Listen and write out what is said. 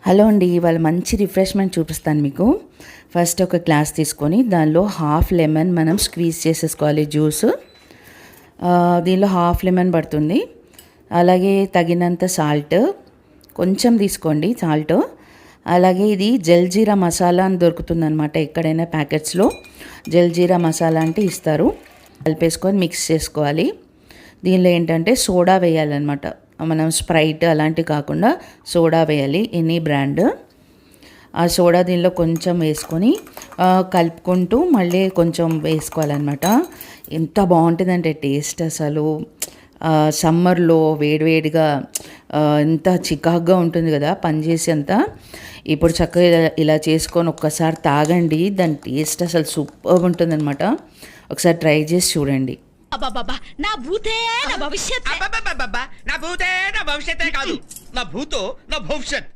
Hello అండి, ఇవాళ మంచి రిఫ్రెష్మెంట్ చూపిస్తాను మీకు. ఫస్ట్ ఒక గ్లాస్ తీసుకొని దానిలో హాఫ్ లెమన్ మనం స్క్వీజ్ చేసేసుకోవాలి జ్యూస్. దీనిలో హాఫ్ లెమన్ పడుతుంది. అలాగే తగినంత సాల్ట్ కొంచెం తీసుకోండి సాల్ట్. అలాగే ఇది జల్జీరా మసాలా అని దొరుకుతుంది అనమాట, ఎక్కడైనా ప్యాకెట్స్లో జల్జీరా మసాలా అంటే ఇస్తారు. కలిపేసుకొని మిక్స్ చేసుకోవాలి. దీనిలో ఏంటంటే సోడా వేయాలన్నమాట, మనం స్ప్రైట్ అలాంటివి కాకుండా సోడా వేయాలి, ఎనీ బ్రాండ్. ఆ సోడా దీనిలో కొంచెం వేసుకొని కలుపుకుంటూ మళ్ళీ కొంచెం వేసుకోవాలన్నమాట. ఎంత బాగుంటుందంటే టేస్ట్ అసలు. సమ్మర్లో వేడివేడిగా ఎంత చికాగ్గా ఉంటుంది కదా పనిచేసి అంతా. ఇప్పుడు చక్కగా ఇలా చేసుకొని ఒక్కసారి తాగండి, దాని టేస్ట్ అసలు సూపర్గా ఉంటుందన్నమాట. ఒకసారి ట్రై చేసి చూడండి. నా భూతే నా భవిష్యత్ నా భూతే నా భవిష్యత్తే కాదు, నా భూతో నా భవిష్యత్.